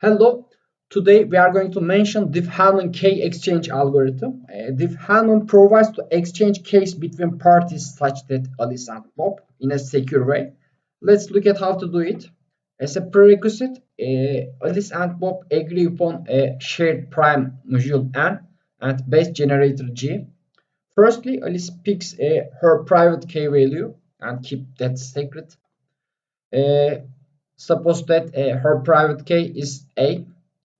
Hello, today we are going to mention Diffie-Hellman key exchange algorithm. Diffie-Hellman provides to exchange keys between parties such that Alice and Bob in a secure way. Let's look at how to do it. As a prerequisite, Alice and Bob agree upon a shared prime module N and base generator G. Firstly, Alice picks her private key value and keep that secret. Uh, Suppose that her private key is A.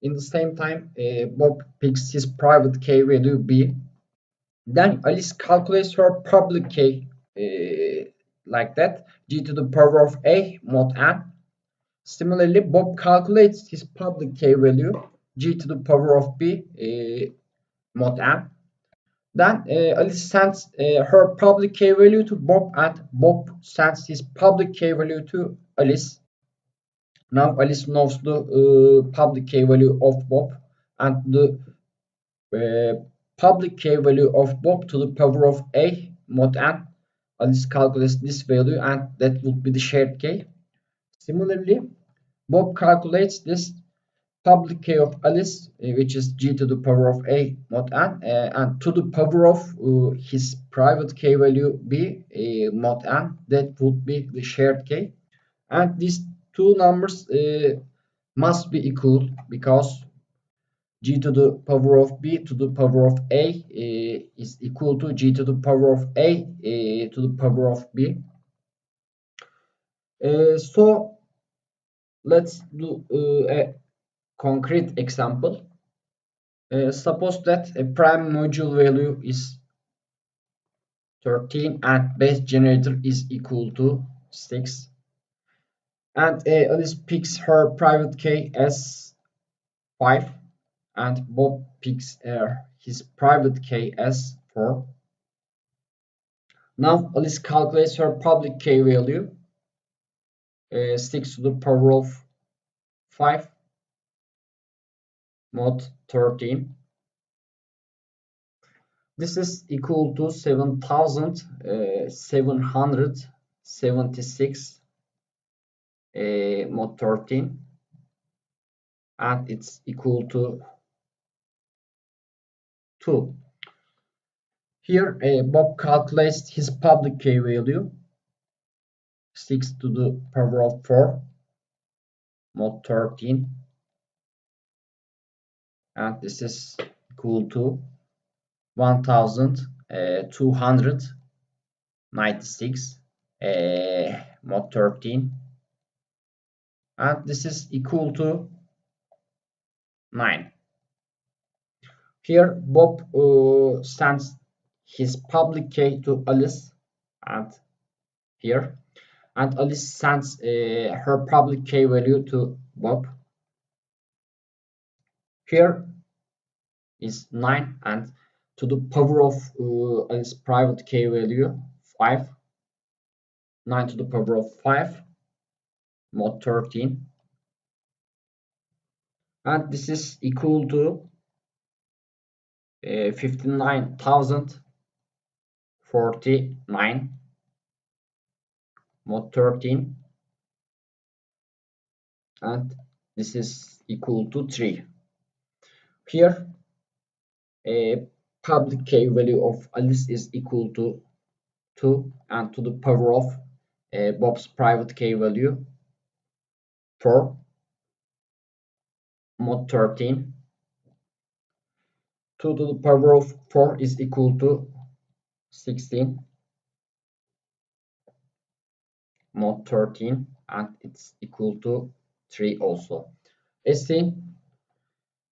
In the same time, Bob picks his private key value B. Then Alice calculates her public key like that, G to the power of A mod N. Similarly, Bob calculates his public key value, G to the power of B mod N. Then Alice sends her public key value to Bob and Bob sends his public key value to Alice. Now Alice knows the public key value of Bob and the public key value of Bob to the power of A mod N. Alice calculates this value and that would be the shared key. Similarly, Bob calculates this public key of Alice, which is G to the power of A mod N, and to the power of his private key value B mod N, that would be the shared key. And these two numbers must be equal because G to the power of B to the power of A is equal to G to the power of A to the power of B. So let's do a concrete example. Suppose that a prime module value is 13 and base generator is equal to 6. And Alice picks her private key as 5. And Bob picks his private key as 4. Now Alice calculates her public key value, 6 to the power of 5 mod 13. This is equal to 7,776 mod 13, and it's equal to 2. Here Bob calculates his public key value, 6 to the power of 4 mod 13, and this is equal to 1,296 mod 13, and this is equal to 9. Here Bob sends his public key to Alice, and here, and Alice sends her public key value to Bob. Here is 9, and to the power of Alice's private key value 5, 9 to the power of 5 mod 13, and this is equal to 59,049 mod 13, and this is equal to 3. Here a public key value of Alice is equal to 2, and to the power of Bob's private key value 4 mod 13. 2 to the power of 4 is equal to 16 mod 13, and it's equal to 3 also. As seen,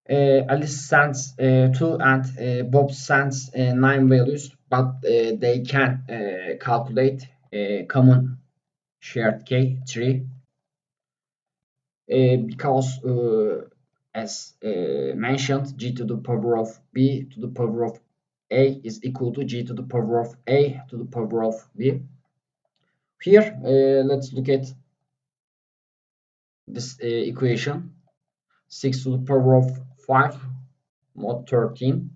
Alice sends 2 and Bob sends 9 values, but they can calculate common shared key 3 because as mentioned, G to the power of B to the power of A is equal to G to the power of A to the power of B. Here let's look at this equation. 6 to the power of 5 mod 13.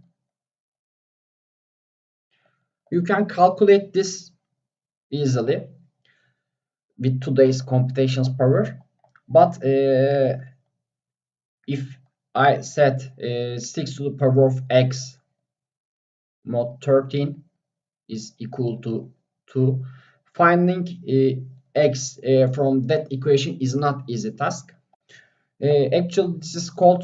You can calculate this easily with today's computations power, but if I set 6 to the power of x mod 13 is equal to 2, finding x from that equation is not easy task. Actually, this is called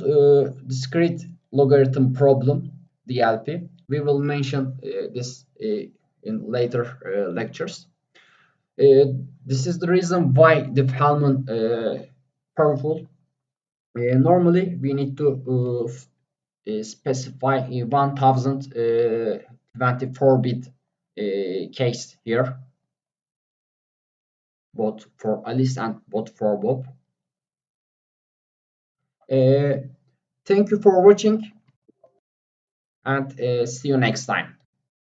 discrete logarithm problem, DLP. We will mention this in later lectures. This is the reason why Diffie-Hellman powerful. Normally, we need to specify 1024-bit case here, both for Alice and both for Bob. Thank you for watching, and see you next time.